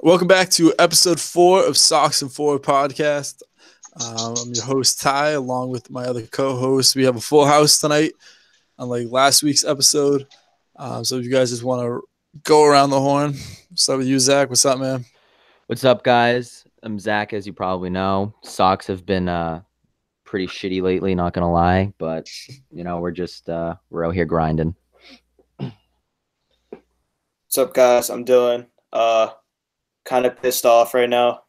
Welcome back to episode 4 of Sox and Forward podcast. I'm your host, Ty, along with my other co-host. We have a full house tonight, unlike last week's episode. So if you guys just want to go around the horn, start with you, Zach. What's up, man? What's up, guys? I'm Zach, as you probably know. Sox have been pretty shitty lately, not gonna lie, but we're just we're out here grinding. What's up, guys? I'm Dylan. Kind of pissed off right now.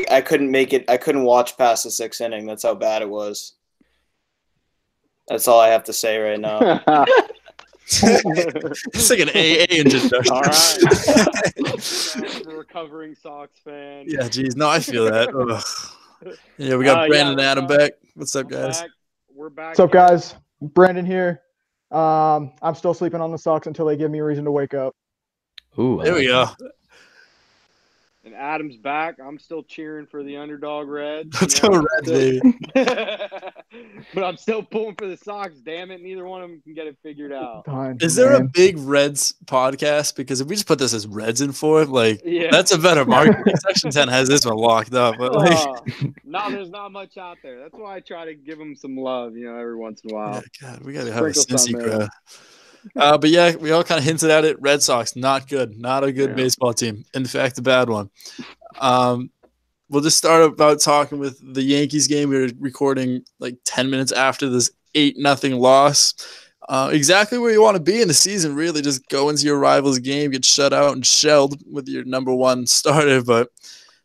I couldn't make it. I couldn't watch past the 6th inning. That's how bad it was. That's all I have to say right now. It's like an AA introduction. All right. I'm a recovering Sox fan. Yeah, geez. No, I feel that. Ugh. Yeah, we got Brandon and Adam back. What's up, guys? We're back. What's up, guys? Brandon here. I'm still sleeping on the Sox until they give me a reason to wake up. Ooh, There we go. And Adam's back. I'm still cheering for the underdog Reds. Let's go Reds, baby. But I'm still pulling for the Sox. Damn it. Neither one of them can get it figured out. Is there a big Reds podcast? Because if we just put this as Reds in for that's a better market. Section 10 has this one locked up. But no, there's not much out there. That's why I try to give them some love, every once in a while. Yeah, God, we got to have a Sprinkle Cincy some in. crowd. But yeah, we all kind of hinted at it. Red Sox, not good. Not a good baseball team. In fact, a bad one. We'll just start about talking with the Yankees game. We were recording like 10 minutes after this 8-0 loss. Exactly where you want to be in the season, really. Just go into your rival's game, get shut out and shelled with your number one starter. But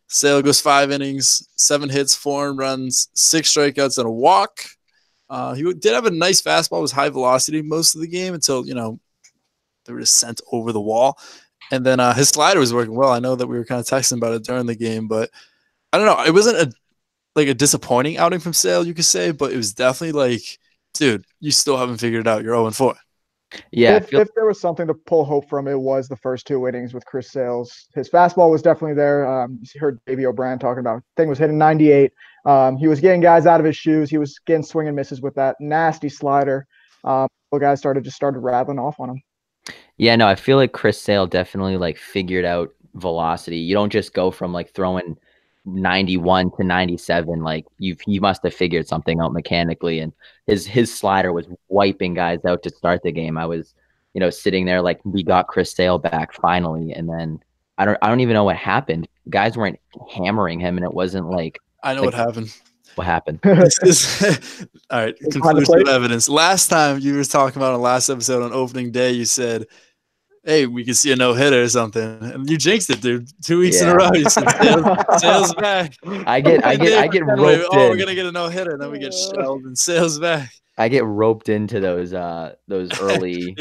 Sale goes 5 innings, 7 hits, 4 earned runs, 6 strikeouts, and a walk. He did have a nice fastball. It was high velocity most of the game until, they were just sent over the wall. And then his slider was working well. I know that we were kind of texting about it during the game, but I don't know. It wasn't a disappointing outing from Sale, you could say, but it was definitely like, dude, you still haven't figured it out. You're 0-4. Yeah. If there was something to pull hope from, it was the first 2 innings with Chris Sales. His fastball was definitely there. You heard Davey O'Brien talking about thing was hitting 98. He was getting guys out of his shoes. He was getting swing and misses with that nasty slider. The guys started rattling off on him. Yeah, no, I feel like Chris Sale definitely figured out velocity. You don't just go from throwing 91 to 97. He must have figured something out mechanically, and his slider was wiping guys out to start the game. I was, sitting there we got Chris Sale back finally, and then I don't even know what happened. Guys weren't hammering him, and it wasn't I know what happened. What happened? All right, conclusive evidence. Last time you were talking about on the last episode on opening day, you said, hey, we could see a no-hitter or something. And you jinxed it, dude. 2 weeks in a row. You said, Sale's back. I get roped in. We're going to get a no-hitter, and then we get shelled, and Sale's back. I get roped into those early,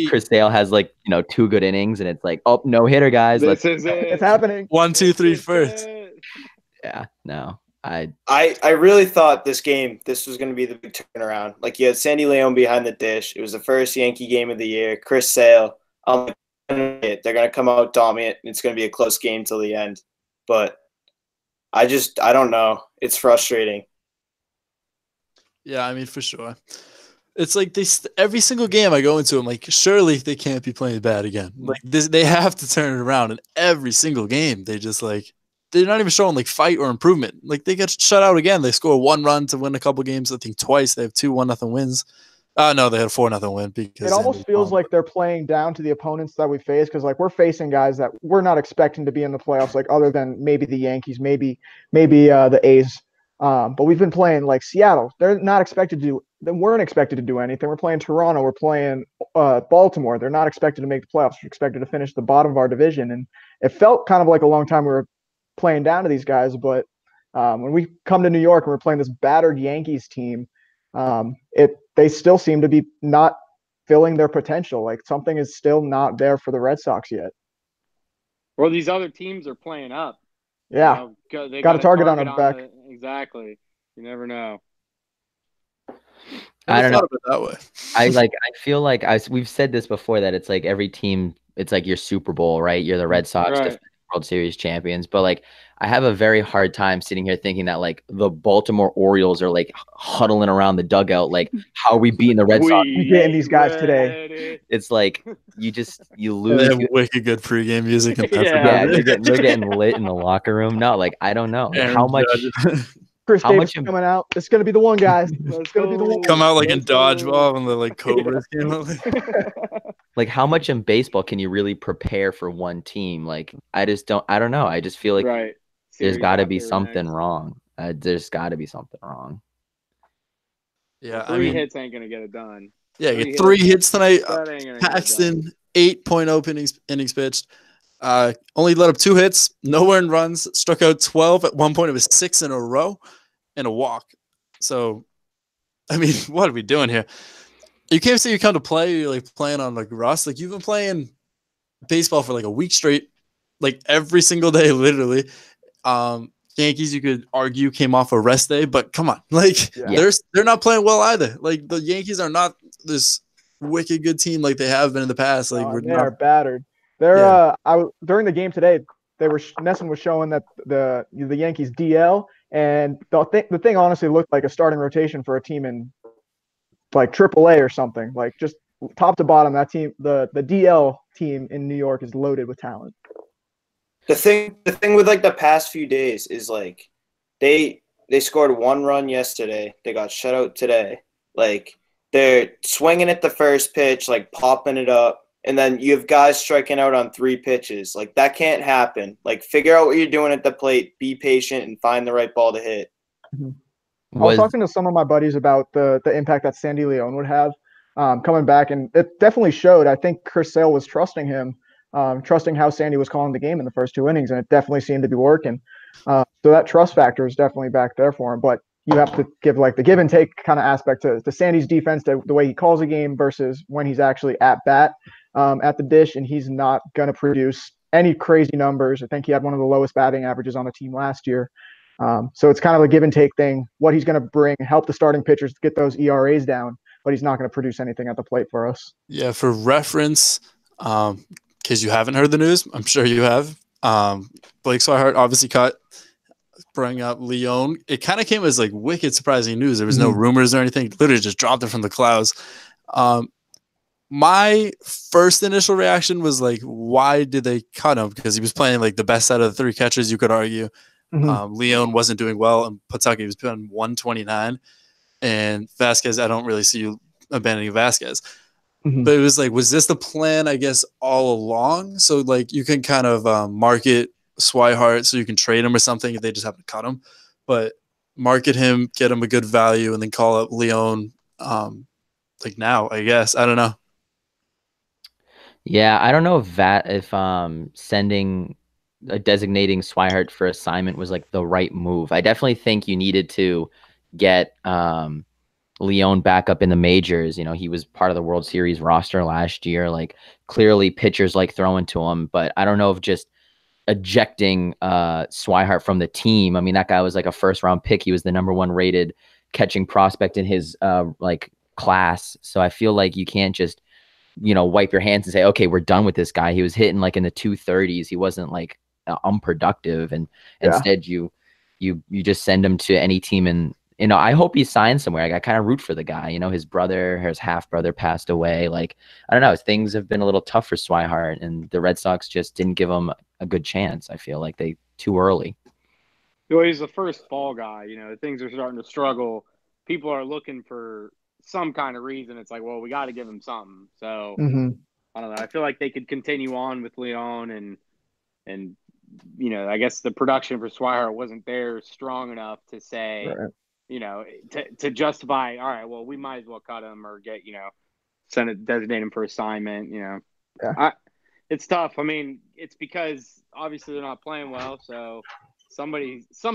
Chris Sale has 2 good innings, and it's oh, no-hitter, guys. This is it. It's happening. 1, 2, 3 first. Yeah, no. I really thought this was going to be the big turnaround. You had Sandy Leon behind the dish. It was the first Yankee game of the year. Chris Sale. They're going to come out dominant. It's going to be a close game till the end. But I don't know. It's frustrating. Yeah, I mean, for sure. It's every single game I go into, I'm surely they can't be playing bad again. They have to turn it around. And every single game, they just they're not even showing fight or improvement. They get shut out again. They score 1 run to win a couple games. I think twice. They have 2 1-0 wins. No, they had a 4-0 win because it almost feels like they're playing down to the opponents that we face, because we're facing guys that we're not expecting to be in the playoffs, other than maybe the Yankees, maybe the A's. But we've been playing Seattle. They're not expected to do. They weren't expected to do anything. We're playing Toronto. We're playing Baltimore. They're not expected to make the playoffs. We're expected to finish the bottom of our division, and it felt kind of like a long time we were playing down to these guys. But when we come to New York and we're playing this battered Yankees team, they still seem to be not filling their potential. Something is still not there for the Red Sox yet. Well, these other teams are playing up. Yeah. They got a target on their back. Exactly. You never know. I don't know. It that way. I feel we've said this before, that it's every team, it's your Super Bowl, right? You're the Red Sox, Right. World Series champions. But like, I have a very hard time sitting here thinking that like the Baltimore Orioles are like huddling around the dugout. Like, how are we beating the Red Sox? We getting these guys today. It's like you They lose. have wicked good pregame music. And Yeah, they're getting lit in the locker room. No, like I don't know. Like, how much? Chris How Davis much coming out. It's going to be the one, guys. It's going to be the one. Come out like in dodgeball and the like Cobras came out. Like how much in baseball can you really prepare for one team? Like I don't know. I just feel like there's got to be something wrong. There's got to be something wrong. Yeah, three hits ain't gonna get it done. Yeah, get 3 hits tonight. Paxton 8.0 innings pitched. Only let up 2 hits, no earned runs, struck out 12. At one point, it was 6 in a row and a walk. So, I mean, what are we doing here? You can't say you come to play, you're like playing on like rust. Like you've been playing baseball for like a week straight, like every single day, literally. Yankees, you could argue, came off a rest day, but come on, like they're not playing well either. Like the Yankees are not this wicked good team like they have been in the past. Like they are battered. They're during the game today, Nesson was showing that the Yankees DL, and the thing honestly looked like a starting rotation for a team in like AAA or something. Like just top to bottom, that team, the DL team in New York is loaded with talent. The thing with like the past few days is like they scored 1 run yesterday. They got shut out today. Like they're swinging at the first pitch, like popping it up. And then you have guys striking out on 3 pitches. Like, that can't happen. Like, figure out what you're doing at the plate, be patient, and find the right ball to hit. Mm-hmm. I was talking to some of my buddies about the impact that Sandy Leon would have coming back, and it definitely showed. I think Chris Sale was trusting him, trusting how Sandy was calling the game in the first 2 innings, and it definitely seemed to be working. So that trust factor is definitely back there for him. But you have to give like the give and take kind of aspect to Sandy's defense, the way he calls a game versus when he's actually at bat. At the dish, and he's not going to produce any crazy numbers. I think he had one of the lowest batting averages on the team last year. So it's kind of a give and take thing. What he's going to bring, help the starting pitchers get those ERAs down, but he's not going to produce anything at the plate for us. Yeah, for reference, because you haven't heard the news, I'm sure you have. Blake Swihart obviously bring up Leon. It kind of came as like wicked surprising news. There was no rumors or anything. Literally just dropped it from the clouds. My first initial reaction was like, why did they cut him? Because he was playing like the best out of the 3 catchers, you could argue. Leon wasn't doing well, and Pawtucket was putting 129. And Vasquez, I don't really see you abandoning Vasquez. But it was like, was this the plan, I guess, all along? So like you can kind of market Swihart so you can trade him or something if they just happen to cut him. But market him, get him a good value, and then call up Leon like now, I guess. I don't know. Yeah, I don't know if designating Swihart for assignment was like the right move. I definitely think you needed to get Leon back up in the majors. You know, he was part of the World Series roster last year. Like clearly pitchers like throwing to him, but I don't know if just ejecting Swihart from the team. I mean, that guy was like a 1st-round pick. He was the #1 rated catching prospect in his like class. So I feel like you can't just wipe your hands and say, okay, we're done with this guy. He was hitting like in the 230s. He wasn't like unproductive. And instead you just send him to any team. And, I hope he signs somewhere. Like, I kind of root for the guy, his half brother passed away. Like, I don't know. Things have been a little tough for Swihart, and the Red Sox just didn't give him a good chance. I feel like they too early. Well, he's the first fall guy. Things are starting to struggle. People are looking for some kind of reason. It's like, well, we got to give him something. So I don't know. I feel like they could continue on with Leon and I guess the production for Swihart wasn't there strong enough to say, to justify, all right, well, we might as well cut him or get, designate him for assignment, it's tough. I mean, it's because obviously they're not playing well. So some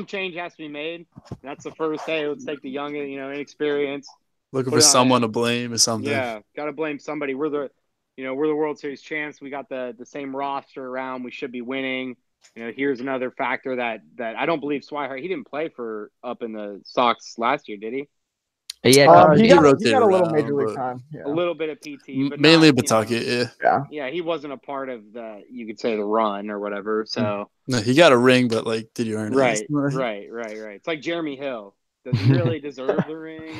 change has to be made. That's the first, hey, let's take the young, inexperienced. Looking for someone to blame or something. Yeah, got to blame somebody. We're the World Series champs. We got the same roster around. We should be winning. Here's another factor that I don't believe Swihart. He didn't play for up in the Sox last year, did he? Yeah, he got a little around, major league time. A little bit of PT, but mainly not, Pawtucket. Yeah, he wasn't a part of the, you could say, the run or whatever. So no, he got a ring, but like, did you earn it? Right. It's like Jeremy Hill. Does he really deserve the ring?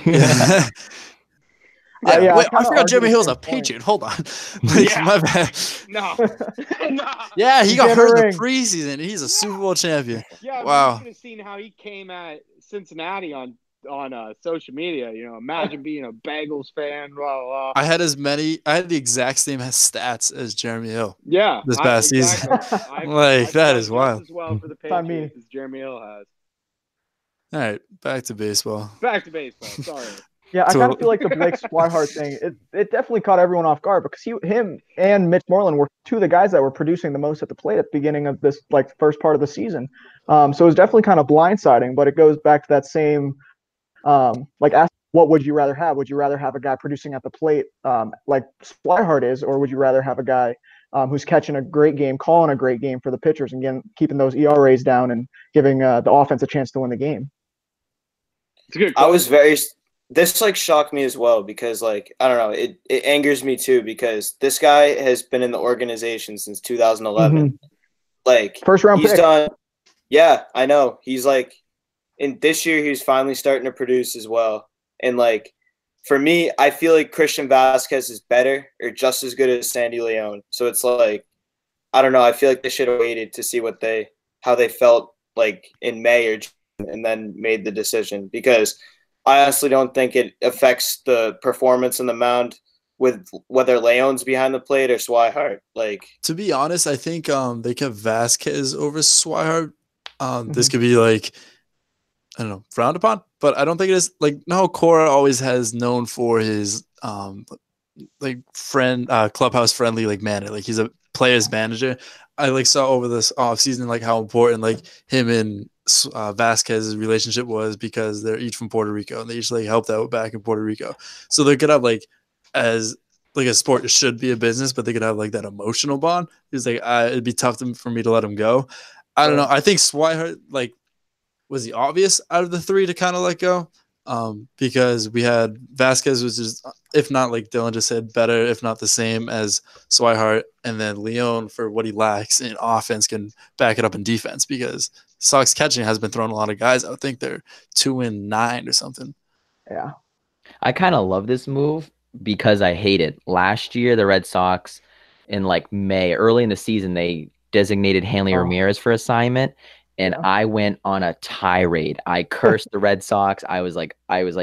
Wait, I forgot Jeremy Hill's a Patriot. Hold on. My bad. No. Yeah, he got hurt in the preseason. He's a Super Bowl champion. Yeah, wow. You could have seen how he came at Cincinnati on social media. Imagine being a Bengals fan. Blah, blah. I had the exact same stats as Jeremy Hill. Yeah, this past season. I've that is wild. As well for the Patriots as Jeremy Hill has. All right, back to baseball. Sorry. Yeah, I kind of feel like the Blake Swihart thing, it definitely caught everyone off guard because him and Mitch Moreland were two of the guys that were producing the most at the plate at the beginning of this first part of the season. So it was definitely kind of blindsiding, but it goes back to that same ask, what would you rather have? Would you rather have a guy producing at the plate like Swihart is, or would you rather have a guy who's catching a great game, calling a great game for the pitchers, and again, keeping those ERAs down and giving the offense a chance to win the game? It's good. This shocked me as well because I don't know, it angers me too because this guy has been in the organization since 2011. First round he's pick. done. Yeah, I know. He's in this year he's finally starting to produce as well. And for me, I feel like Christian Vasquez is better or just as good as Sandy Leon. So it's I don't know. I feel like they should have waited to see how they felt in May or June and then made the decision because I honestly don't think it affects the performance on the mound with whether Leon's behind the plate or Swihart. To be honest, I think they kept Vasquez over Swihart. This could be I don't know, frowned upon, but I don't think it is. No, Cora always has known for his friend, clubhouse friendly manner. He's a player's manager. I saw over this offseason how important him and Vasquez's relationship was because they're each from Puerto Rico and they each helped out back in Puerto Rico. So they could have as a sport, it should be a business, but they could have that emotional bond. He's it'd be tough for me to let him go. I don't know. I think Swihart was the obvious out of the three to kind of let go because we had Vasquez, which is, if not Dylan just said, better, if not the same as Swihart, and then Leon for what he lacks in offense can back it up in defense because Sox catching has been throwing a lot of guys. I would think they're 2-9 or something. Yeah. I kind of love this move because I hate it. Last year, the Red Sox in May, early in the season, they designated Hanley Ramirez for assignment. And I went on a tirade. I cursed the Red Sox. I was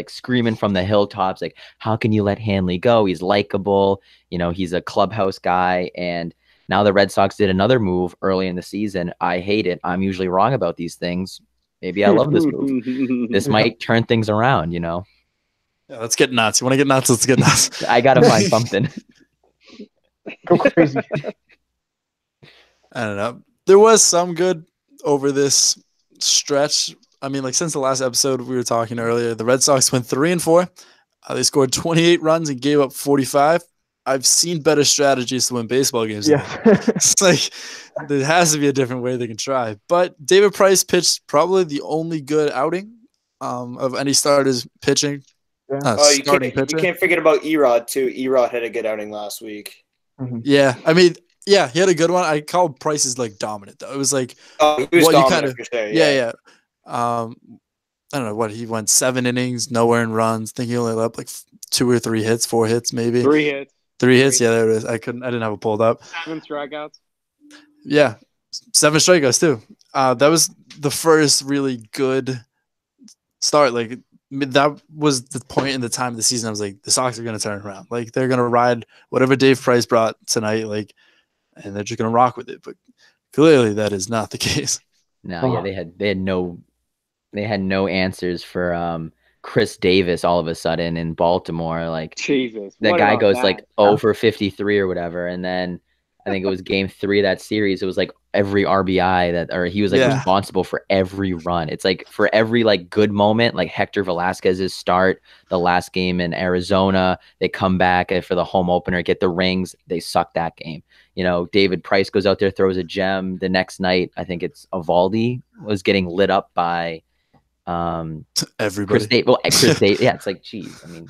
screaming from the hilltops, how can you let Hanley go? He's likable. He's a clubhouse guy. And now the Red Sox did another move early in the season. I hate it. I'm usually wrong about these things. Maybe I love this move. This might turn things around, Yeah, let's get nuts. You want to get nuts? Let's get nuts. I got to find something. Go crazy. I don't know. There was some good over this stretch. I mean, since the last episode we were talking earlier, the Red Sox went 3-4. They scored 28 runs and gave up 45. I've seen better strategies to win baseball games. Yeah. It's there has to be a different way they can try. But David Price pitched probably the only good outing of any starters pitching. Yeah. You can't forget about Erod too. Erod had a good outing last week. Mm-hmm. Yeah, I mean, yeah, he had a good one. I call Price's dominant though. It was he was dominant for sure. Yeah. I don't know what he went 7 innings, no earned runs. I think he only let up 2 or 3 hits, 4 hits maybe. 3 hits. 3 hits. Yeah, there it is. I didn't have it pulled up. 7 strikeouts. Yeah, 7 strikeouts too. That was the first really good start. That was the point in the time of the season. I was the Sox are going to turn around. They're going to ride whatever Dave Price brought tonight. And they're just going to rock with it. But clearly, that is not the case. No, yeah, they had no answers for Chris Davis all of a sudden in Baltimore. Jesus, that guy goes 0 for 53 or whatever, and then I think it was game 3 of that series. It was every RBI he was responsible for every run. It's for every good moment, Hector Velasquez's start, the last game in Arizona, they come back for the home opener, get the rings, they suck that game. David Price goes out there, throws a gem. The next night, I think it's Eovaldi was getting lit up by Everybody. Chris Davis. Yeah, it's like, geez. I mean,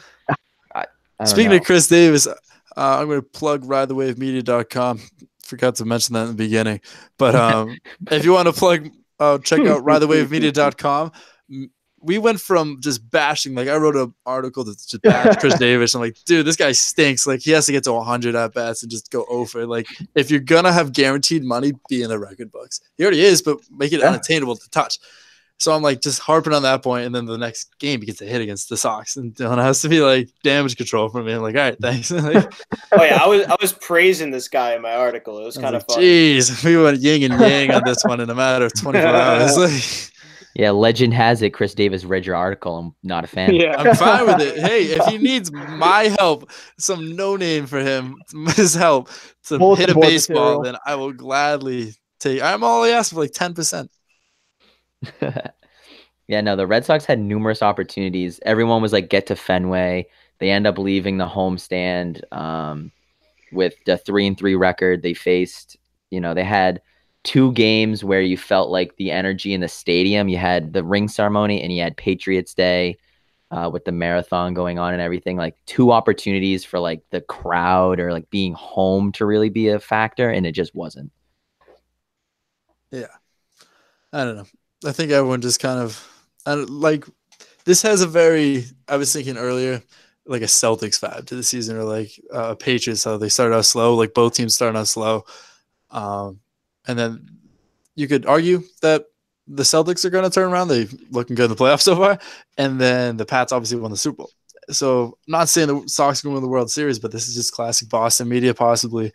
I Speaking of Chris Davis, I'm going to plug ridethewavemedia.com. Forgot to mention that in the beginning. But if you want to plug, check out ridethewavemedia.com. We went from just bashing, like I wrote an article to just bash Chris Davis. I'm like, dude, this guy stinks. Like he has to get to 100 at bats and just go over. Like if you're gonna have guaranteed money, be in the record books. He already is, but make it unattainable to touch. So I'm like just harping on that point, and then the next game he gets a hit against the Sox, and Dylan has to be like damage control for me. I'm like, all right, thanks. Like, oh yeah, I was praising this guy in my article. It was kind of fun. Jeez, we went yin and yang on this one in a matter of 24 hours. Like, yeah, legend has it Chris Davis read your article. I'm not a fan. Yeah, I'm fine with it. Hey, if he needs my help, some no name for him, his help to hit a baseball, then I will gladly take. I'm only asking for like 10%. Yeah, no, the Red Sox had numerous opportunities. Everyone was like, get to Fenway. They end up leaving the homestand with the 3-3 record. They faced, they had 2 games where you felt like the energy in the stadium. You had the ring ceremony and you had Patriots Day with the marathon going on and everything. Like 2 opportunities for like the crowd or like being home to really be a factor, and it just wasn't. Yeah, I don't know. I think everyone just kind of like this has a very. I was thinking earlier, like a Celtics vibe to the season, or like Patriots. How they started out slow, like both teams started out slow. And then you could argue that the Celtics are going to turn around. They're looking good in the playoffs so far. And then the Pats obviously won the Super Bowl. So I'm not saying the Sox are going to win the World Series, but this is just classic Boston media possibly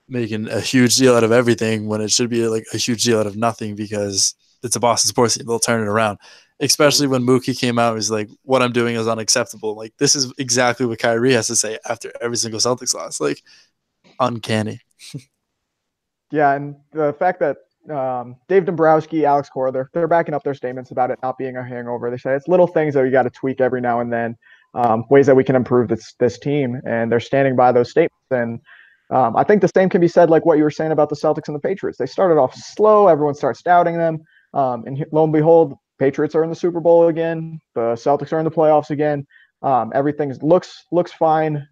making a huge deal out of everything when it should be like a huge deal out of nothing because it's a Boston sports team. They'll turn it around. Especially when Mookie came out and was like, what I'm doing is unacceptable. Like, this is exactly what Kyrie has to say after every single Celtics loss. Like, uncanny. Yeah, and the fact that Dave Dombrowski, Alex Cora, they're backing up their statements about it not being a hangover. They say it's little things that we got to tweak every now and then, ways that we can improve this team, and they're standing by those statements. And I think the same can be said like what you were saying about the Celtics and the Patriots. They started off slow. Everyone starts doubting them. And lo and behold, Patriots are in the Super Bowl again. The Celtics are in the playoffs again. Everything looks fine.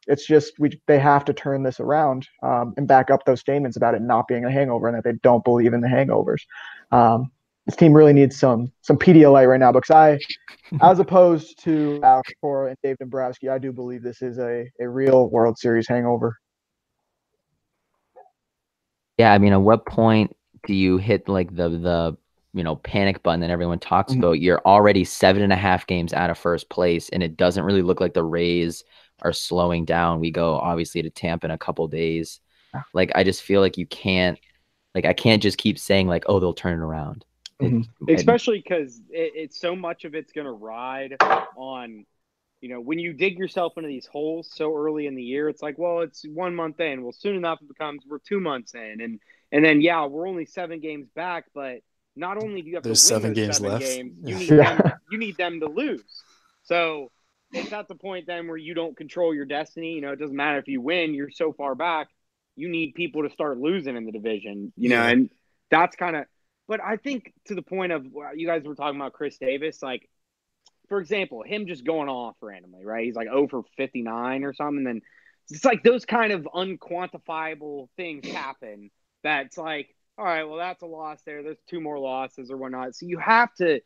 It's just they have to turn this around and back up those statements about it not being a hangover and that they don't believe in the hangovers. This team really needs some Pedialyte right now because as opposed to Alex Cora and Dave Dombrowski, I do believe this is a real World Series hangover. Yeah, I mean, at what point do you hit like the panic button that everyone talks about? You're already 7.5 games out of first place, and it doesn't really look like the Rays are slowing down. We go obviously to Tampa in a couple days. Like, I just feel like I can't just keep saying like, oh, they'll turn it around. Especially because it's so much of it's going to ride on, when you dig yourself into these holes so early in the year, it's like, well, it's 1 month in. Well, soon enough it becomes we're 2 months in, and then we're only 7 games back, but not only do you have to win 7 those games 7 left. games, you need them to lose. So it's at the point then where you don't control your destiny. It doesn't matter if you win, you're so far back. You need people to start losing in the division, and that's kind of – but I think to the point of you guys were talking about Chris Davis, like, for example, him just going off randomly, right? He's like 0 for 59 or something. And it's like those kind of unquantifiable things happen that's like, all right, well, that's a loss there. There's 2 more losses or whatnot. So you have to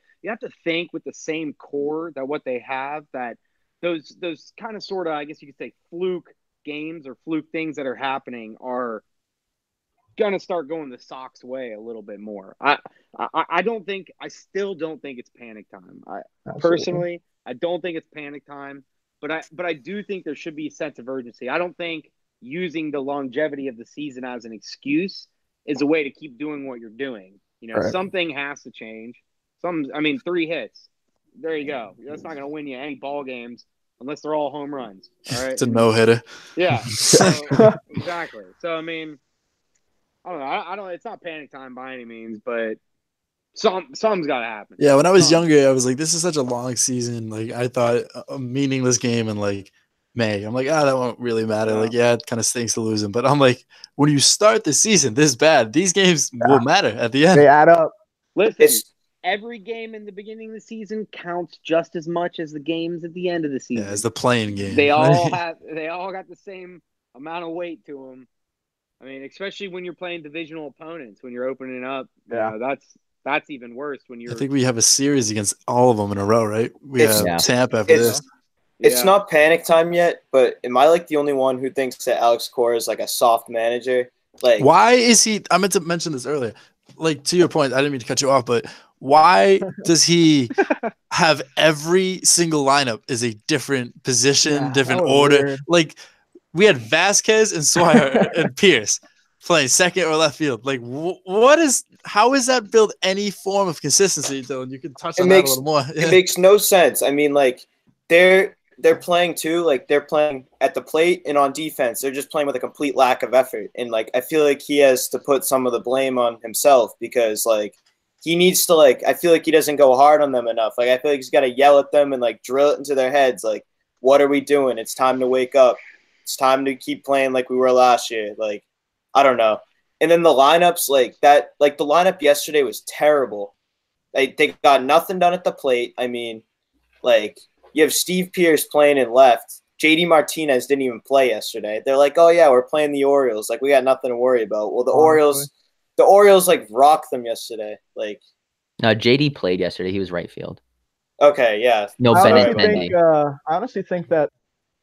think with the same core that what they have, that those kind of sort of, I guess you could say, fluke games or fluke things that are happening are going to start going the Sox way a little bit more. I still don't think it's panic time. Personally, I don't think it's panic time, but I do think there should be a sense of urgency. I don't think using the longevity of the season as an excuse is a way to keep doing what you're doing. Right. Something has to change. 3 hits. There you go. That's not going to win you any ball games unless they're all home runs. All right. It's a no-hitter. Yeah. Exactly. So, I mean, I don't know. I don't. It's not panic time by any means, but something's got to happen. Yeah, when I was younger, I was like, "This is such a long season." Like, I thought a meaningless game in like May. I'm like, that won't really matter. Like, it kind of stinks to lose them. But I'm like, when you start the season this bad, these games will matter at the end. They add up. Listen, every game in the beginning of the season counts just as much as the games at the end of the season. Yeah, it's the playing game. They all got the same amount of weight to them. I mean, especially when you're playing divisional opponents, when you're opening up. Yeah. That's even worse when you're. I think we have a series against all of them in a row, right? We have Tampa after this. It's not panic time yet, but am I like the only one who thinks that Alex Cora is like a soft manager? Like, why is he? I meant to mention this earlier. Like, to your point, I didn't mean to cut you off, but why does he have every single lineup is a different position, different order? Weird. Like, we had Vasquez and Swire and Pierce playing second or left field. Like, how is that build any form of consistency, though? You can touch on that a little more. It makes no sense. I mean, like, they're playing too, like they're playing at the plate and on defense. They're just playing with a complete lack of effort. And like, I feel like he has to put some of the blame on himself because like he needs to like, I feel like he doesn't go hard on them enough. Like, I feel like he's got to yell at them and like drill it into their heads. Like, what are we doing? It's time to wake up. It's time to keep playing like we were last year. Like, I don't know. And then the lineups like that, like the lineup yesterday was terrible. They got nothing done at the plate. I mean, like, you have Steve Pierce playing in left. JD Martinez didn't even play yesterday. They're like, oh yeah, we're playing the Orioles. Like, we got nothing to worry about. Well, the Orioles like rocked them yesterday. Like, no, JD played yesterday. He was right field. Okay, yeah. No Benintendi. I honestly think that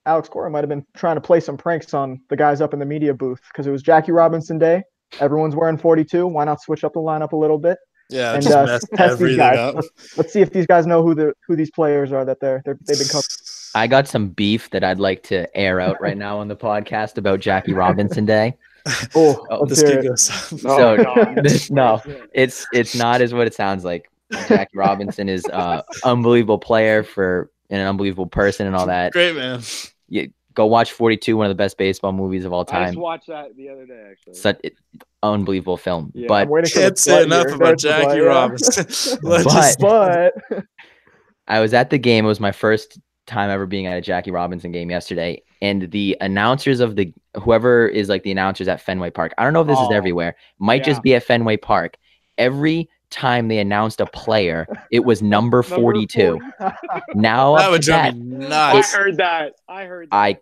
Alex Cora might have been trying to play some pranks on the guys up in the media booth because it was Jackie Robinson Day. Everyone's wearing 42. Why not switch up the lineup a little bit? Yeah, and just test these guys. Up. Let's see if these guys know who these players are that they've been covering. I got some beef that I'd like to air out right now on the podcast about Jackie Robinson Day. This kid goes. So no, it's not as what it sounds like. Jackie Robinson is an unbelievable player and an unbelievable person and all that. Great man. Go watch 42, one of the best baseball movies of all time. I just watched that the other day, actually. Such unbelievable film. Yeah, but can't say enough about Jackie Robinson. but I was at the game. It was my first time ever being at a Jackie Robinson game yesterday. And the announcers of whoever is like the announcers at Fenway Park, I don't know if this is everywhere, might just be at Fenway Park. Every time they announced a player, it was number 42. Now that would drive me nuts. I heard that. I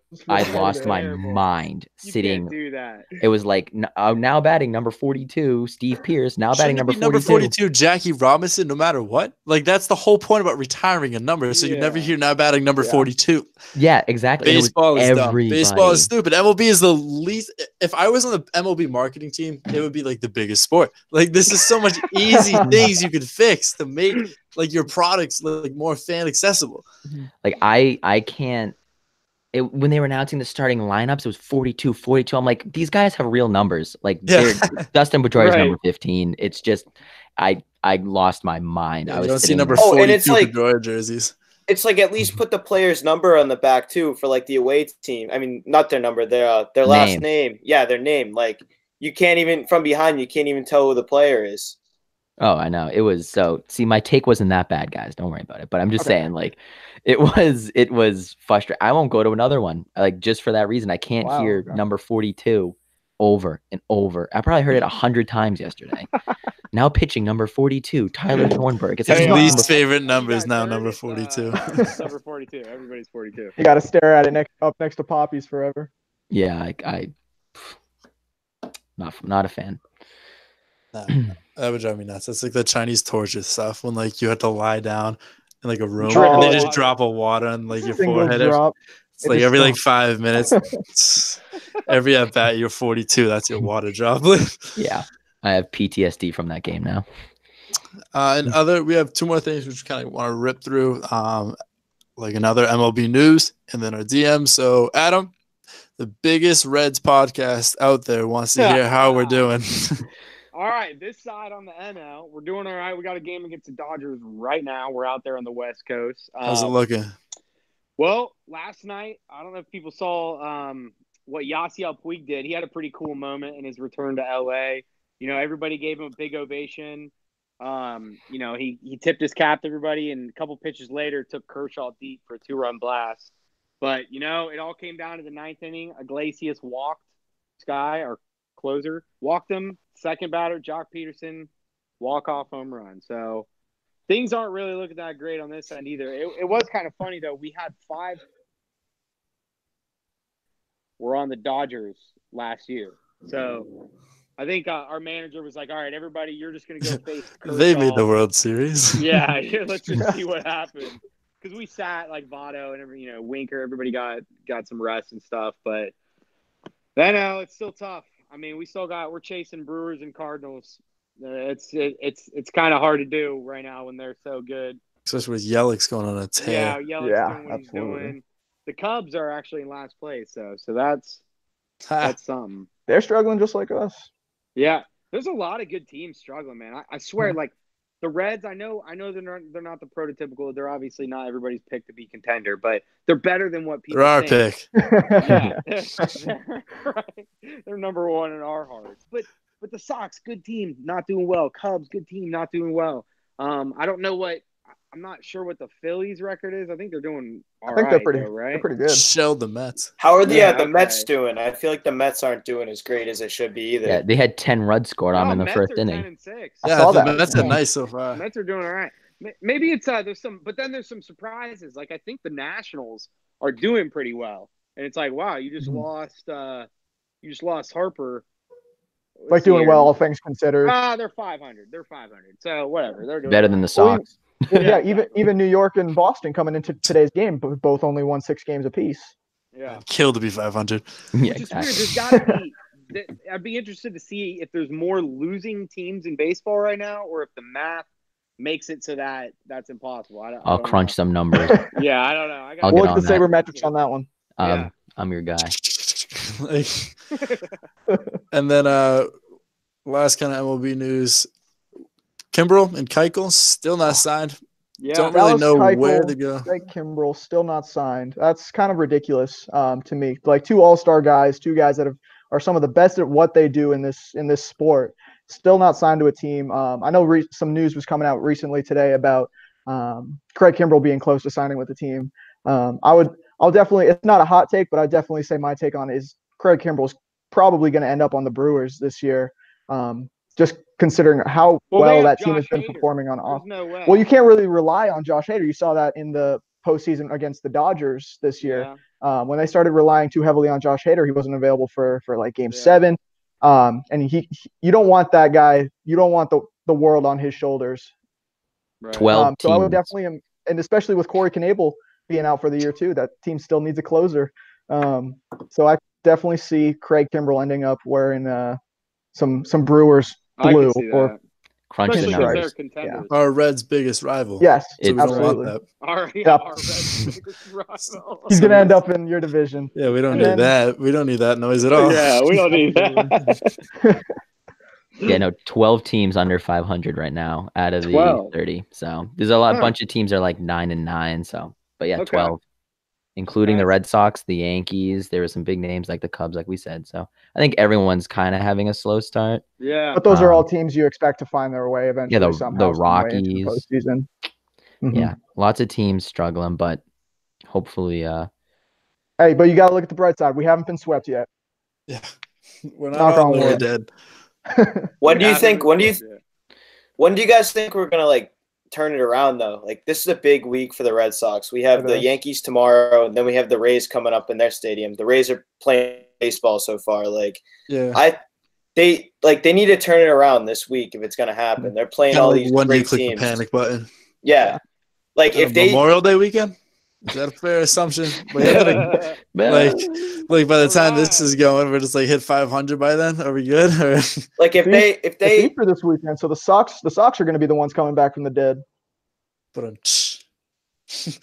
lost my mind sitting. You can't do that. It was like now batting number 42, Steve Pierce. Now batting number 42. Number 42, Jackie Robinson. No matter what, like that's the whole point about retiring a number. So you never hear now batting number 42. Yeah, exactly. Baseball is dumb. Baseball is stupid. MLB is the least. If I was on the MLB marketing team, it would be like the biggest sport. Like this is so much easy things you could fix to make like your products like more fan accessible. Like I can't. When they were announcing the starting lineups, it was 42. I'm like, these guys have real numbers. Like Dustin Pedroia is number 15. It's just I lost my mind. I was don't see number 42 and it's like Pedroia jerseys. It's like at least put the player's number on the back too for like the away team. I mean, not their number, their last name. Yeah, their name. Like you can't even from behind. You can't even tell who the player is. Oh, I know. It was so. See, my take wasn't that bad, guys. Don't worry about it. But I'm just saying, like, it was frustrating. I won't go to another one, like, just for that reason. I can't hear number 42 over and over. I probably heard it 100 times yesterday. Now pitching number 42, Tyler Thornburg. It's his least favorite number is now number 42. Number 42. Everybody's 42. You got to stare at it up next to Poppy's forever. Yeah, I not a fan. That would drive me nuts. That's like the Chinese torture stuff when like you have to lie down in like a room and they just drop a water on like your forehead. It's like every like 5 minutes. Every at bat you're 42. That's your water droplet. Yeah, I have PTSD from that game now. We have two more things which kind of want to rip through. Like another MLB news and then our DM. So Adam, the biggest Reds podcast out there, wants to hear how we're doing. All right, this side on the NL, we're doing all right. We got a game against the Dodgers right now. We're out there on the West Coast. How's it looking? Well, last night, I don't know if people saw what Yasiel Puig did. He had a pretty cool moment in his return to LA. You know, everybody gave him a big ovation. You know, he tipped his cap to everybody, and a couple pitches later took Kershaw deep for a 2-run blast. But, you know, it all came down to the ninth inning. Iglesias walked Sky, our closer, walked him. Second batter, Jock Peterson, walk-off home run. So things aren't really looking that great on this end either. It was kind of funny though. We had 5. We're on the Dodgers last year, so I think our manager was like, "All right, everybody, you're just gonna go face." They made the World Series. Yeah, let's just see what happens. Because we sat like Votto and Winker, everybody got some rest and stuff, but then it's still tough. I mean, we're chasing Brewers and Cardinals. It's kind of hard to do right now when they're so good. Especially with Yelich going on a tear. Yeah, Yelich doing what he's doing. The Cubs are actually in last place, so that's something. They're struggling just like us. Yeah, there's a lot of good teams struggling, man. I swear, like the Reds. I know they're not the prototypical. They're obviously not everybody's pick to be contender, but they're better than what people. They're our think. pick. Yeah, right. They're number one in our hearts. But the Sox, good team, not doing well. Cubs, good team, not doing well. I don't know what. I'm not sure what the Phillies' record is. I think they're doing all right. I think they're pretty, right? They're pretty good. Shelled the Mets. How are the Mets doing? I feel like the Mets aren't doing as great as they should be either. Yeah, they had 10 runs scored on them in the first inning. 10-6. Yeah, the Mets are nice so far. The Mets are doing all right. Maybe it's there's some surprises. Like I think the Nationals are doing pretty well, and it's like, wow, you just lost Harper. Like doing well, all things considered. They're 500. They're 500. So whatever, they're doing better than the Sox. Well, yeah, even New York and Boston coming into today's game, both only won 6 games apiece. Yeah, killed to be 500. Yeah, exactly. There's gotta be. I'd be interested to see if there's more losing teams in baseball right now, or if the math makes it so that that's impossible. I'll crunch some numbers. Yeah, I don't know. I'll get the sabermetrics on that one. I'm your guy. And then last kind of MLB news. Kimbrel and Keuchel still not signed. Yeah. Don't really know where to go. Like Kimbrel still not signed. That's kind of ridiculous to me. Like 2 all-star guys, 2 guys that are some of the best at what they do in this sport, still not signed to a team. I know some news was coming out recently today about Craig Kimbrel being close to signing with the team. I'll definitely. It's not a hot take, but I definitely say my take on it is Craig Kimbrel's probably going to end up on the Brewers this year. Just considering how well that team has been performing on off. No way. Well, you can't really rely on Josh Hader. You saw that in the postseason against the Dodgers this year. Yeah. When they started relying too heavily on Josh Hader, he wasn't available for like Game 7. And you don't want that guy. You don't want the world on his shoulders. Right. 12 So I would definitely, and especially with Corey Knebel being out for the year too, that team still needs a closer. So I definitely see Craig Kimbrel ending up wearing some Brewers blue or crunch the numbers. Yeah. Our Reds' biggest rival. Yes, so we absolutely. don't want that. Our Reds' biggest rival. He's gonna end up in your division. Yeah, we don't need that. We don't need that noise at all. Yeah, we don't need that. Yeah, no, 12 teams under 500 right now out of the 30. So there's a bunch of teams are like 9-9. So, but yeah, 12, including the Red Sox, the Yankees. There were some big names like the Cubs, like we said. So I think everyone's kind of having a slow start. Yeah, but those are all teams you expect to find their way eventually. Yeah, the Rockies. The postseason. Yeah, lots of teams struggling, but hopefully. Hey, but you got to look at the bright side. We haven't been swept yet. Yeah, we're not all the way dead. When do you think? When do you guys think we're gonna like turn it around though? Like this is a big week for the Red Sox. We have the Yankees tomorrow, and then we have the Rays coming up in their stadium. The Rays are playing baseball so far. Like, they need to turn it around this week if it's gonna happen. They're playing all these great teams. The panic button. Yeah, like if they Memorial Day weekend. Is that a fair assumption? Like by the time this is going, we're just like hit 500 by then. Are we good? Or like if they for this weekend, so the Sox are going to be the ones coming back from the dead.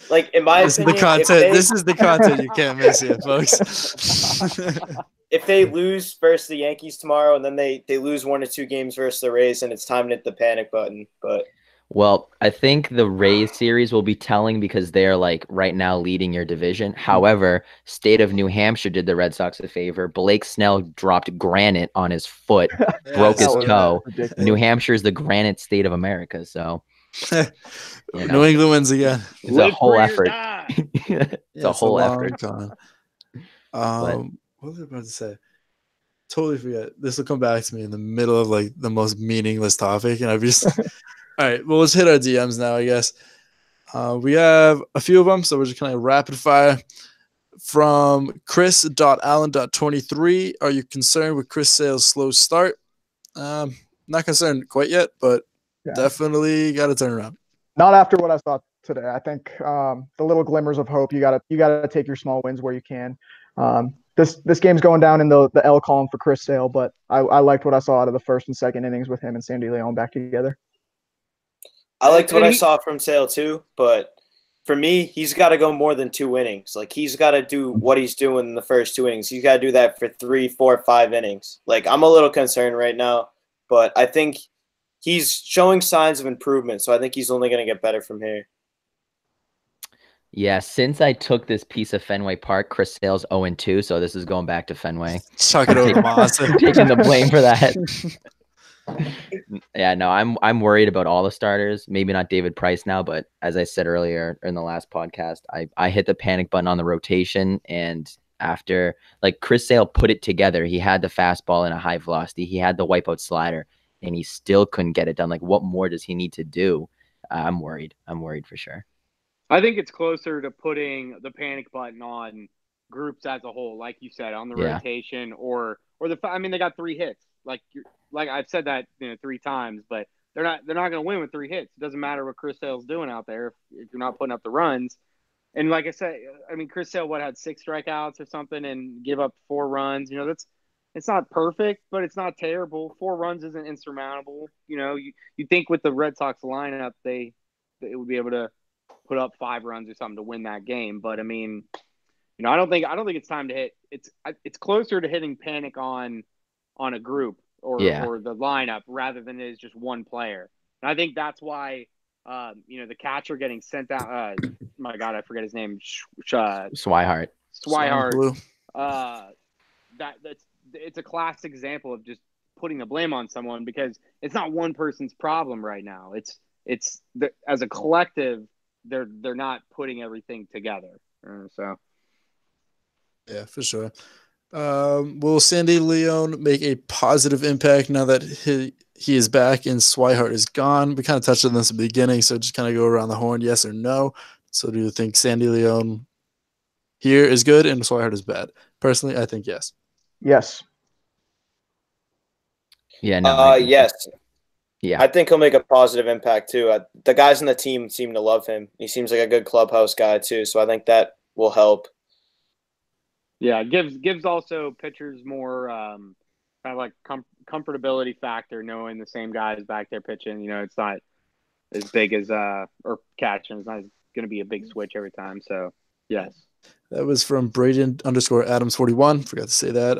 Like in my this opinion, is the content. This is the content you can't miss here, folks. If they lose versus the Yankees tomorrow, and then they lose 1 or 2 games versus the Rays, and it's time to hit the panic button. But well, I think the Rays series will be telling because they're like right now leading your division. However, state of New Hampshire did the Red Sox a favor. Blake Snell dropped granite on his foot, broke his toe. New Hampshire is the granite state of America. So New England wins again. It's a whole effort. It's a whole effort. What was I about to say? Totally forget. This will come back to me in the middle of like the most meaningless topic, and I've just All right, well, let's hit our DMs now, I guess. We have a few of them, so we're just kind of rapid fire. From Chris.Allen.23, are you concerned with Chris Sale's slow start? Not concerned quite yet, but definitely got to turn around. Not after what I saw today. I think the little glimmers of hope, you gotta take your small wins where you can. This game's going down in the L column for Chris Sale, but I liked what I saw out of the first and second innings with him and Sandy Leon back together. I liked what I saw from Sale too, but for me, he's got to go more than 2 innings. Like, he's got to do what he's doing in the first 2 innings. He's got to do that for 3, 4, 5 innings. Like, I'm a little concerned right now, but I think he's showing signs of improvement, so I think he's only going to get better from here. Yeah, since I took this piece of Fenway Park, Chris Sale's 0-2, so this is going back to Fenway. Chuck it over, Moss. Taking the blame for that. Yeah, no, I'm worried about all the starters. Maybe not David Price now, but as I said earlier in the last podcast, I hit the panic button on the rotation, and after, like, Chris Sale put it together, he had the fastball and a high velocity, he had the wipeout slider, and he still couldn't get it done. Like, what more does he need to do? I'm worried for sure. I think it's closer to putting the panic button on groups as a whole, like you said, on the rotation or they got 3 hits. Like I've said that 3 times, but they're not going to win with 3 hits. It doesn't matter what Chris Sale's doing out there if you're not putting up the runs. And like I said, I mean, Chris Sale had 6 strikeouts or something and give up 4 runs. It's not perfect, but it's not terrible. 4 runs isn't insurmountable. You think with the Red Sox lineup they would be able to put up 5 runs or something to win that game. But I mean, I don't think it's time to hit. It's closer to hitting panic on a group or the lineup rather than it is just one player. And I think that's why the catcher getting sent out. My God, I forget his name. Swihart. It's a classic example of just putting the blame on someone because it's not one person's problem right now. It's as a collective, they're not putting everything together. So yeah, for sure. Will Sandy Leon make a positive impact now that he is back and Swihart is gone? We kind of touched on this at the beginning, so just kind of go around the horn, yes or no. So do you think Sandy Leon here is good and Swihart is bad? Personally, I think yes. Yes. Yeah. No. Yes. Yeah. I think he'll make a positive impact too. The guys on the team seem to love him. He seems like a good clubhouse guy too, so I think that will help. Yeah, gives also pitchers more kind of like comfortability factor, knowing the same guy is back there pitching. It's not as big as or catching. It's not going to be a big switch every time. So yes. That was from Braden_Adams41. Forgot to say that.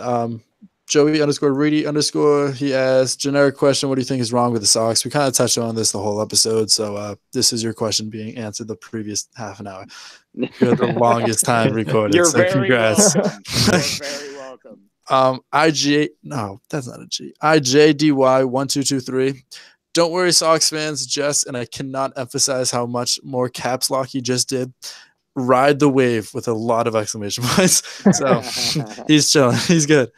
Joey_Reedy_. He asked, generic question, what do you think is wrong with the Sox? We kind of touched on this the whole episode, so this is your question being answered the previous half an hour. You had the longest time recorded. You're so very congrats. welcome. You're very welcome. That's not a G. IJDY1223. Don't worry, Sox fans, Jess, and I cannot emphasize how much more caps lock he just did. Ride the wave with a lot of exclamation points. So he's chilling. He's good.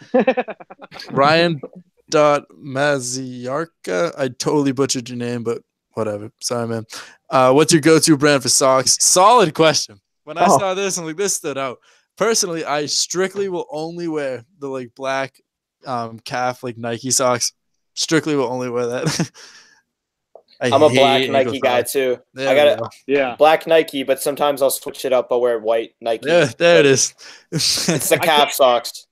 Ryan.Maziarka. I totally butchered your name, but whatever. Sorry, man. What's your go-to brand for socks? Solid question. When I saw this, I'm like, this stood out. Personally, I strictly will only wear the black calf Nike socks. Strictly will only wear that. I'm a black Nike guy too. I got black Nike, but sometimes I'll switch it up. I'll wear white Nike. Yeah, there it is. It's the cap socks.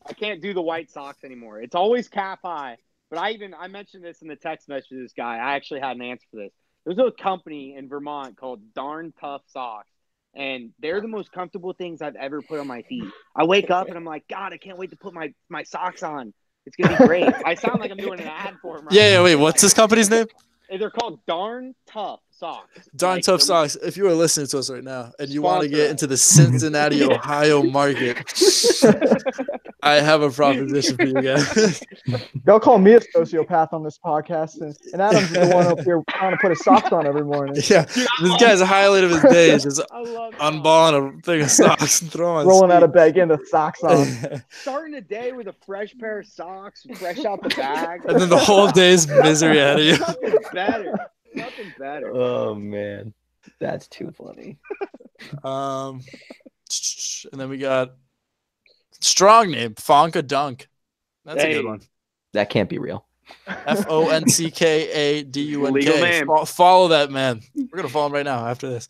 I can't do the white socks anymore. It's always cap high. But I mentioned this in the text message to this guy. I actually had an answer for this. There's a company in Vermont called Darn Tough Socks, and they're the most comfortable things I've ever put on my feet. I wake up and I'm like, God, I can't wait to put my socks on. It's gonna be great. I sound like I'm doing an ad for them. Wait, what's this company's name? They're called Darn Tough Socks. Darn Tough Socks. If you are listening to us right now and you want to get into the Cincinnati, Ohio market, I have a proposition for you guys. They'll call me a sociopath on this podcast, and Adam's the one up here trying to put his socks on every morning. Yeah, this guy's a highlight of his day is just unballing a thing of socks and throwing. Rolling out of bed, getting the socks on. Starting a day with a fresh pair of socks, fresh out the bag. And then the whole day's misery out of you. Nothing better. Oh man, that's too funny. And then we got strong name Fonka Dunk. That's a good one. That can't be real. FONCKADUNK. Legal name. Follow that man. We're gonna follow him right now after this.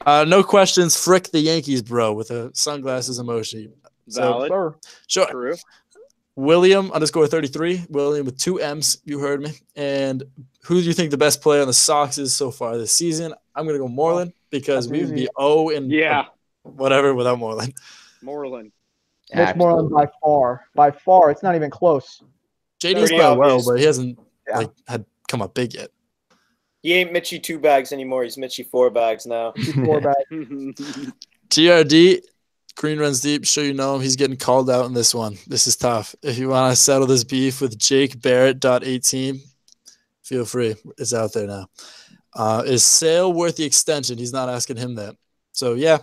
No questions. Frick the Yankees, bro, with a sunglasses emoji. Valid. Sure. True. William _33. William with 2 M's. You heard me. And who do you think the best player on the Sox is so far this season? I'm gonna go Moreland because we would be 0 and whatever without Moreland. Moreland. Mitch Moreland by far. By far. It's not even close. JD's playing well, but he hasn't had come up big yet. He ain't Mitchie 2 bags anymore. He's Mitchie 4 bags now. 4 bags. TRD, Green runs deep. Sure you know him. He's getting called out in this one. This is tough. If you want to settle this beef with Jake Barrett.18, feel free. It's out there now. Is Sale worth the extension? He's not asking him that. So, yeah,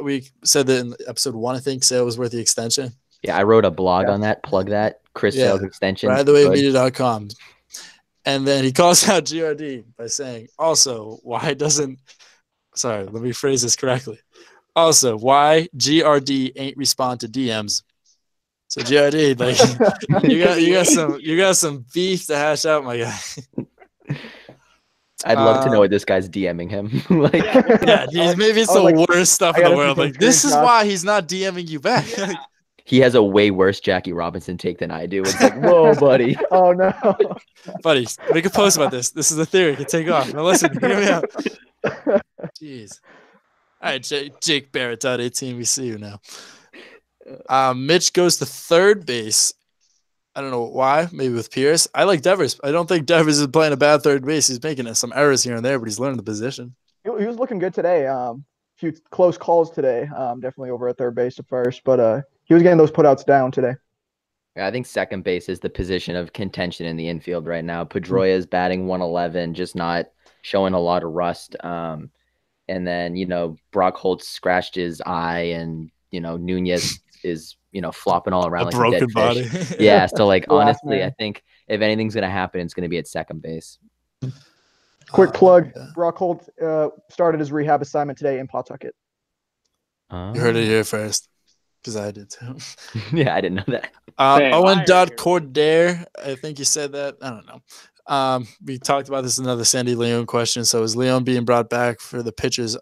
we said that in episode 1, I think Sale was worth the extension. Yeah, I wrote a blog on that. Plug that. Chris Sale's extension. ByTheWayMedia.com. And then he calls out GRD by saying, also, why doesn't – sorry, let me phrase this correctly. Also, why GRD ain't respond to DMs? So GRD, like you got some beef to hash out, my guy. I'd love to know what this guy's DMing him. Maybe it's the worst stuff in the world. Like, this is why he's not DMing you back. He has a way worse Jackie Robinson take than I do. It's like, whoa, buddy. Oh, no. Buddy, make a post about this. This is a theory. It can take off. Now listen, hear me out. Jeez. All right, Jake Barrett.18. We see you now. Mitch goes to third base. I don't know why. Maybe with Pierce. I like Devers. I don't think Devers is playing a bad third base. He's making some errors here and there, but he's learning the position. He was looking good today. Few close calls today. Definitely over at third base at first, but he was getting those putouts down today. Yeah, I think second base is the position of contention in the infield right now. Pedroia is batting 111, just not showing a lot of rust. And then, Brock Holtz scratched his eye, and, Nunez is, flopping all around a like broken a dead body. Fish. Yeah, so, honestly, I think if anything's going to happen, it's going to be at second base. Quick plug. Brock Holtz started his rehab assignment today in Pawtucket. You heard it here first. Because I did too. Yeah, I didn't know that. Owen.Cordair, I think you said that. I don't know. We talked about this in another Sandy Leon question. So is Leon being brought back for the pitchers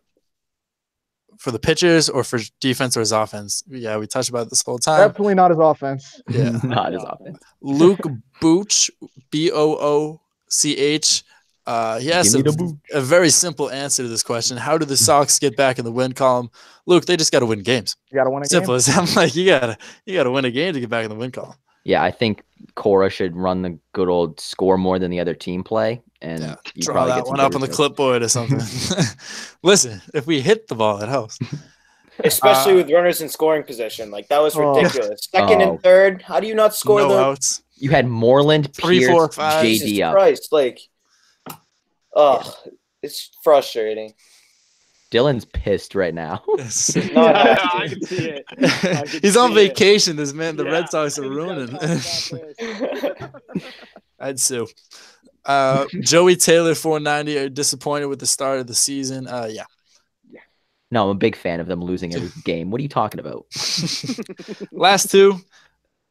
or for defense or his offense? Yeah, we touched about this whole time. Definitely not his offense. Yeah. Not his offense. Luke Booch, Booch. He has a very simple answer to this question. How do the Sox get back in the win column? Luke, they just got to win games. You got to win a simple game. Simple as I'm like, you gotta win a game to get back in the win column. Yeah, I think Cora should run the good old score more than the other team play, and you draw probably that get one up on the clipboard or something. Listen, if we hit the ball, it helps. Especially with runners in scoring position, that was ridiculous. Second and third, how do you not score outs? You had Moreland, 3, Pierce, 4, 5. JD up. Christ, it's frustrating. Dylan's pissed right now. I can see it. He's on vacation. This man, the Red Sox are ruining. I'd sue. Joey Taylor 490 are disappointed with the start of the season. Yeah. No, I'm a big fan of them losing every game. What are you talking about? Last two.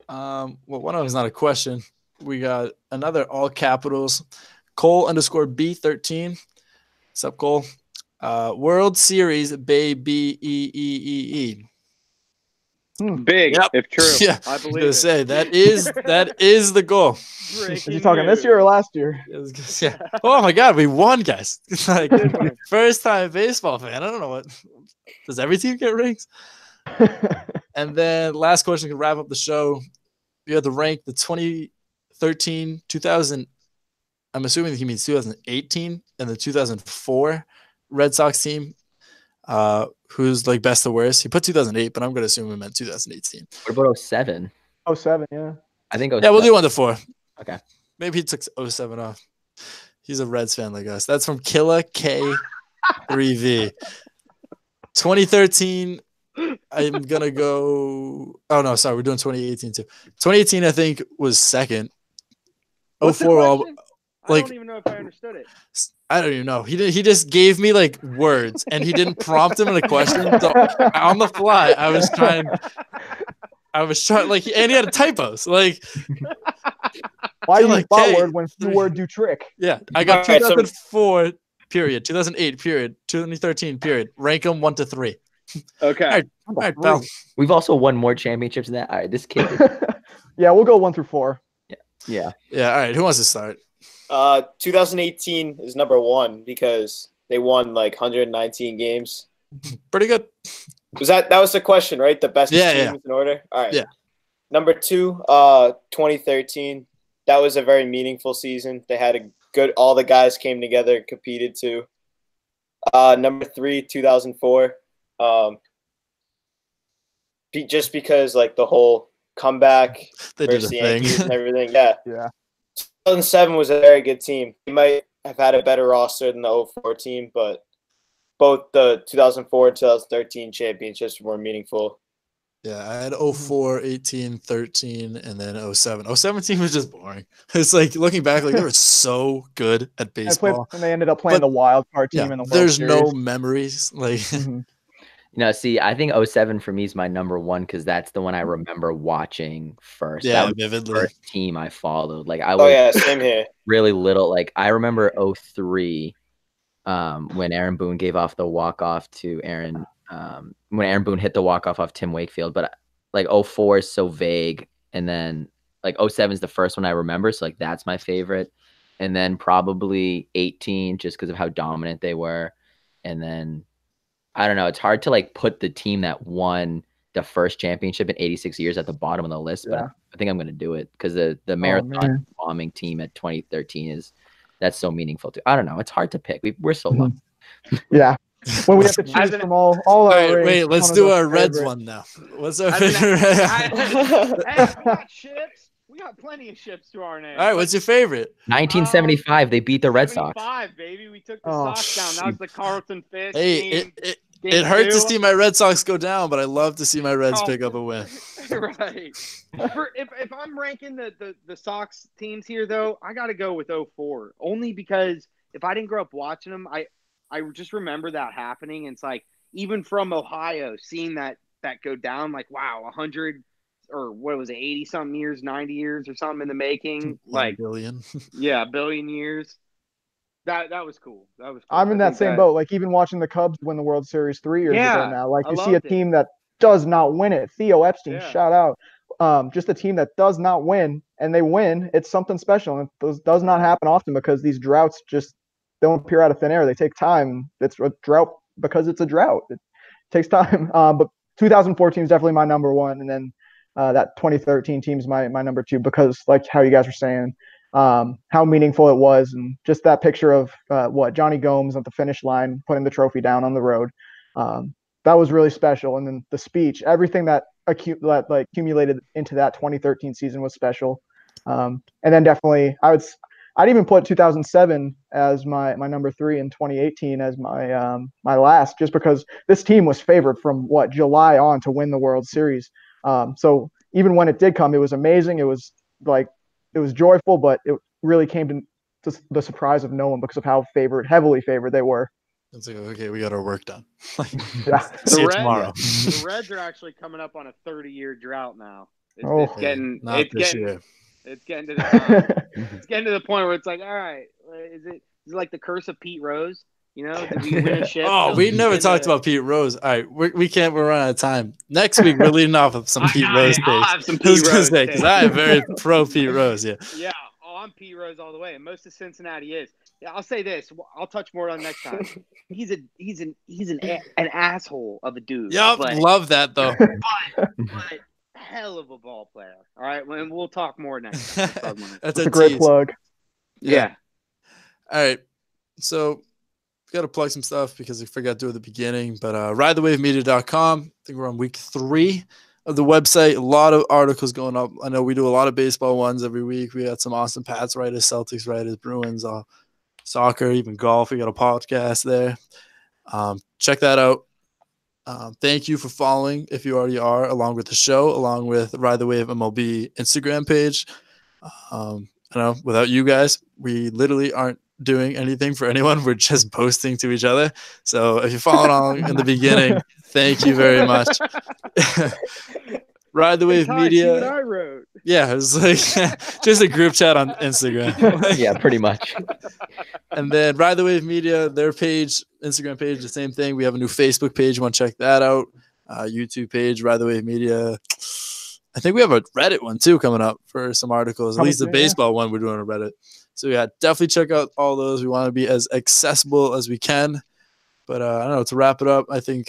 One of them is not a question. We got another all capitals. Cole_B13. What's up, Cole? World Series, baby. Big, if true. Yeah, I believe I was gonna say that is the goal. Are you talking this year or last year? Yeah. Oh my God, we won, guys! First time baseball fan. I don't know what. Does every team get rings? And then last question can wrap up the show. You had to rank the 2013, 2000. I'm assuming he means 2018 and the 2004 Red Sox team. Who's best to worst? He put 2008, but I'm going to assume he meant 2018. What about 07? 07, yeah. I think 07. Yeah, we'll do 1 to 4. Okay. Maybe he took 07 off. He's a Reds fan like us. That's from Killa K3V. 2013, I'm going to go. Oh, no, sorry. We're doing 2018 too. 2018, I think, was second. 04 I don't even know if I understood it. I don't even know. He just gave me like words, and he didn't prompt him in a question. So on the fly, I was trying like, and he had typos. Like, why use like, bot hey, word when few word do trick? Yeah, I got All right, 2004 period, 2008 period, 2013 period. Rank them 1 to 3. Okay. All right, pal. We've also won more championships than that. All right, this kid. Yeah, we'll go 1 through 4. Yeah. Yeah. All right. Who wants to start? 2018 is number 1 because they won like 119 games. Pretty good. That was the question, right? The best teams in order. All right. Yeah. Number 2, 2013. That was a very meaningful season. They had all the guys came together and competed too. Number 3, 2004. Just because like the whole comeback They did a thing and everything. Yeah. Yeah. 2007 was a very good team. They might have had a better roster than the 04 team, but both the 2004 and 2013 championships were meaningful. Yeah, I had 04, 18, 13, and then 07. 17 was just boring. It's like looking back, like they were so good at baseball. And they ended up playing the wild card team in the World There's Series. no memories. Like, See, I think 07 for me is my number 1 because that's the one I remember watching first. Yeah, that was vividly. The first team I followed. Like I was same here. Really little. Like I remember 03 when Aaron Boone gave off the walk-off to Aaron when Aaron Boone hit the walk-off off Tim Wakefield. But like 04 is so vague. And then like 07 is the first one I remember. So like that's my favorite. And then probably 18 just because of how dominant they were. And then I don't know. It's hard to like put the team that won the first championship in 86 years at the bottom of the list, but I think I'm going to do it because the marathon bombing team at 2013 that's so meaningful too. I don't know. It's hard to pick. We're so lucky. Yeah. When we have to choose from all our wait, let's do our Reds one now. What's our favorite? Hey, we got ships. We got plenty of ships to our name. All right, what's your favorite? 1975, they beat the Red Sox. 75, baby. We took the Sox down. That was the Carlton Fisk Hey, team. It hurt to see my Red Sox go down, but I love to see my Reds pick up a win. Right. If I'm ranking the Sox teams here, though, I got to go with 04. Only because if I didn't grow up watching them, I just remember that happening. And it's like, even from Ohio, seeing that go down, like, wow, 100 or what was it, 80-something years, 90 years or something in the making. Like, billion. Yeah, a billion years. That was cool. That was cool. I'm in that same boat. Like even watching the Cubs win the World Series 3 years ago now. Like you see a team that does not win it. Theo Epstein, shout out. Just a team that does not win and they win. It's something special. And it does not happen often because these droughts just don't appear out of thin air. They take time. It's a drought because it's a drought. It takes time. But 2014 is definitely my number 1. And then that 2013 team is my number 2 because like how you guys were saying, how meaningful it was, and just that picture of Johnny Gomes at the finish line putting the trophy down on the road, that was really special. And then the speech, everything that accumulated into that 2013 season was special. And then definitely I'd even put 2007 as my number 3 and 2018 as my last, just because this team was favored from July on to win the World Series. So even when it did come, it was amazing. It was joyful, but it really came to the surprise of no one because of how heavily favored they were. It's like, okay, we got our work done. See you tomorrow. The Reds are actually coming up on a 30-year drought now. It's getting to the point where it's like, all right, is it like the curse of Pete Rose? You know, did we win a ship? We never talked about Pete Rose. All right, we're running out of time. Next week we're leading off of some Pete Rose takes. I'll have some Pete Rose because I am very pro Pete Rose. Yeah. Yeah. Oh, I'm Pete Rose all the way, and most of Cincinnati is. Yeah, I'll say this. I'll touch more on next time. He's an asshole of a dude. Yep, love that though. But hell of a ball player. All right, we'll talk more next time. That's a great plug. Yeah. All right, so. Got to plug some stuff because I forgot to do it at the beginning, but ridethewavemedia.com. I think we're on week 3 of the website. A lot of articles going up. I know we do a lot of baseball ones every week. We got some Austin Pats writers, Celtics writers, Bruins, soccer, even golf. We got a podcast there. Check that out. Thank you for following if you already are, along with the show, along with Ride the Wave MLB Instagram page. know, without you guys, we literally aren't doing anything for anyone. We're just posting to each other. So if you followed along in the beginning, thank you very much. Ride the Wave Media. I wrote. Yeah, it was like just a group chat on Instagram. Yeah, pretty much. And then Ride the Wave Media, their page, Instagram page, the same thing. We have a new Facebook page. You want to check that out. YouTube page, Ride the Wave Media. I think we have a Reddit one too coming up for some articles. At least the baseball one we're doing on Reddit. So yeah, definitely check out all those. We want to be as accessible as we can. But I don't know, to wrap it up, I don't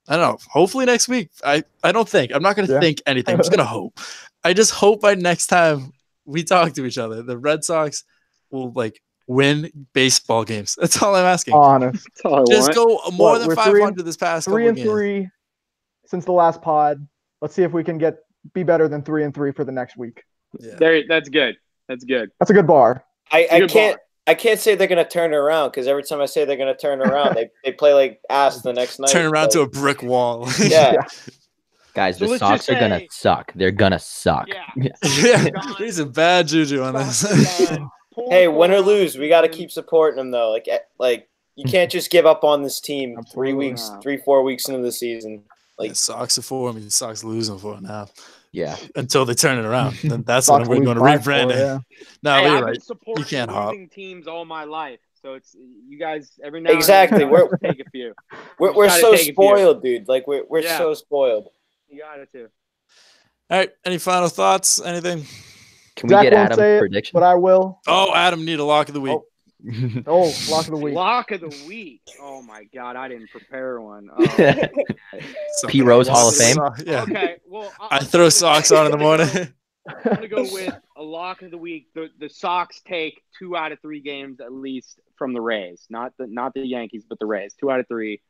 know. Hopefully next week. I'm not going to think anything. I'm just going to hope. I just hope by next time we talk to each other, the Red Sox will like win baseball games. That's all I'm asking. Honest. Just go more than 500 this past 3-3 since the last pod. Let's see if we can be better than 3-3 for the next week. Yeah. That's good. That's a good bar. I can't say they're going to turn it around because every time I say they're going to turn it around, they play like ass the next night. Turn around to a brick wall. Yeah. Guys, the Sox are going to suck. They're going to suck. Yeah. He's a bad juju on this. Hey, win or lose, we got to keep supporting them, though. Like you can't just give up on this team 4 weeks into the season. Like Sox are 4. I mean, Sox losing 4.5. Yeah. Until they turn it around. Then that's when we're going to rebrand it. Yeah. No, you're right. You can't hop. Teams all my life. So it's you guys every now exactly. And then take a few. We're so spoiled, dude. Like we're so spoiled. You got it too. All right. Any final thoughts? Anything? Can we get Adam's prediction? But I will. Oh, Adam need a lock of the week. Lock of the week. Lock of the week. Oh my God, I didn't prepare one. Oh, P. Rose Hall of Fame. Yeah. Okay. Well, I throw socks on in the morning. I'm gonna go with a lock of the week. The Sox take 2 out of 3 games at least from the Rays, not the Yankees, but the Rays. 2 out of 3.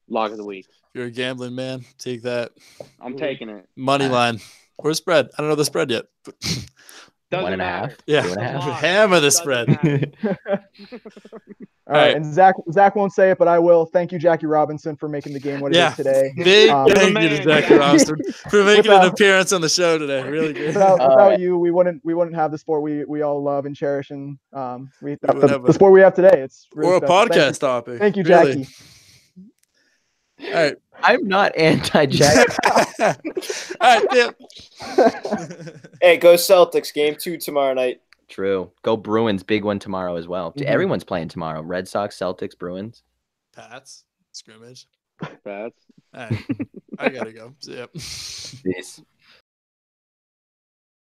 Lock of the week. If you're a gambling man, take that. I'm taking it. Money line or spread. I don't know the spread yet. But 1.5. Yeah. 2.5. Hammer the spread. All right, and Zach won't say it, but I will. Thank you, Jackie Robinson, for making the game what it is today. Big thank you to Jackie Robinson for making an appearance on the show today. Really good. Without you, we wouldn't have the sport we all love and cherish, and the sport we have today. It's really or a podcast topic. Thank you, Jackie. All right, I'm not anti-Jackie. All right, yeah. Hey, go Celtics! Game 2 tomorrow night. True. Go Bruins. Big one tomorrow as well. Mm-hmm. Everyone's playing tomorrow. Red Sox, Celtics, Bruins. Pats. Scrimmage. Pats. All right. I got to go. See ya. Peace.